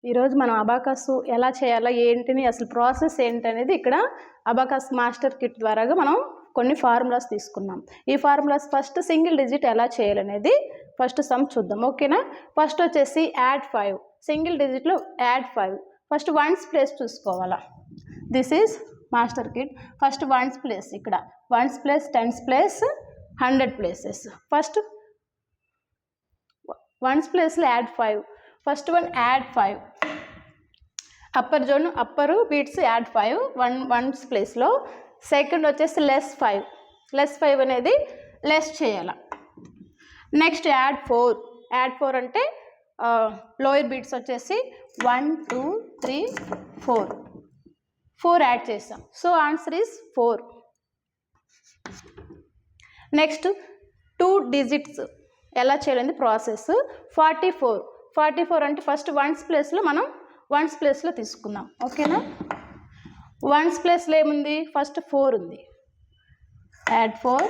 ఈరోజు మనం అబాకస్ ఎలా చేయాలో ఏంటిని అసలు ప్రాసెస్ ఏంటనేది ఇక్కడ అబాకస్ మాస్టర్ కిట్ ద్వారాగా మనం కొన్ని ఫార్ములాస్ తీసుకున్నాం. ఈ ఫార్ములాస్ ఫస్ట్ సింగిల్ డిజిట్ ఎలా చేయాలనేది ఫస్ట్ సమ్ చూద్దాం. ఓకేనా? ఫస్ట్ వచ్చేసి యాడ్ 5, సింగిల్ డిజిట్లో యాడ్ 5. ఫస్ట్ వన్స్ ప్లేస్ చూసుకోవాలా. This is master kit. First ones place, ఇక్కడ ones place, tens place, 100 places. First ones ప్లేస్లో add 5. First one add 5, upper zone upper beats add 5 ones ప్లేస్లో. Second వచ్చేసి less 5, less 5 అనేది less చేయాల. Next add 4, add 4 అంటే lower beats వచ్చేసి 1 2 3 4 add చేసాం. So answer is 4. Next 2 digits ఎలా చేయాలని ప్రాసెస్. 44 అంటే ఫస్ట్ వన్స్ ప్లేస్లో మనం వన్స్ ప్లేస్లో తీసుకుందాం. ఓకేనా? వన్స్ ప్లేస్లో ఏముంది? ఫస్ట్ 4 ఉంది, యాడ్ 4.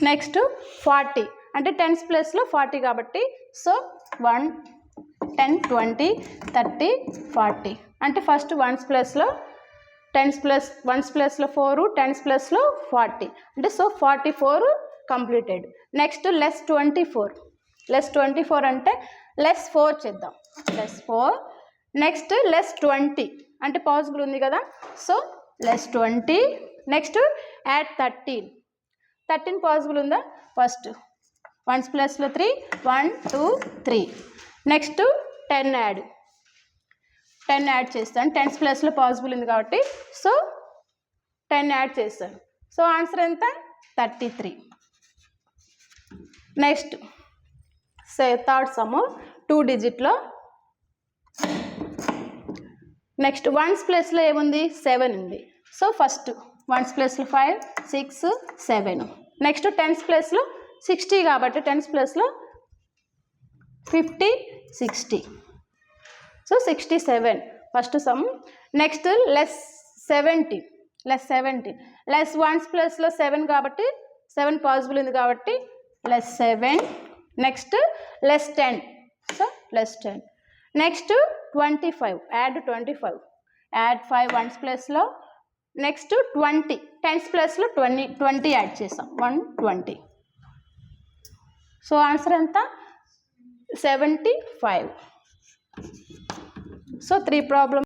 నెక్స్ట్ 40 అంటే టెన్స్ ప్లేస్లో 40 కాబట్టి సో 1 10 20 30 40 అంటే ఫస్ట్ వన్స్ ప్లేస్లో టెన్స్ ప్లస్ వన్స్ ప్లేస్లో 4, టెన్స్ ప్లేస్లో 40 అంటే so 44 completed. Next less 24, less 24 అంటే లెస్ 4 చేద్దాం, లెస్ 4. నెక్స్ట్ లెస్ 20 అంటే పాసిబుల్ ఉంది కదా, so less 20. Next add 13 possible ఉందా? ఫస్ట్ వన్స్ ప్లస్లో 3 1 2 3. నెక్స్ట్ 10 యాడ్ చేస్తాను, టెన్స్ ప్లస్లో పాసిబుల్ ఉంది కాబట్టి సో 10 యాడ్ చేస్తాను. సో ఆన్సర్ ఎంత? 33. నెక్స్ట్ థర్డ్ సమ్ 2 డిజిట్లో. నెక్స్ట్ వన్స్ ప్లేస్లో ఏముంది? 7 ఉంది. సో ఫస్ట్ వన్స్ ప్లేస్లో 5 6 7. నెక్స్ట్ టెన్స్ ప్లేస్లో 60 కాబట్టి టెన్స్ ప్లేస్లో 50 60. So 67 first some. Next less 17, less once ప్లేస్లో 7 కాబట్టి 7 పాసిబుల్ ఉంది కాబట్టి less 7. Next less 10, so less 10. Next 25, add 25, add 5 ones ప్లేస్లో. నెక్స్ట్ 20 టెన్స్ ప్లేస్లో 20 యాడ్ చేసాం, 120. సో ఆన్సర్ ఎంత? 75. So 3 problem.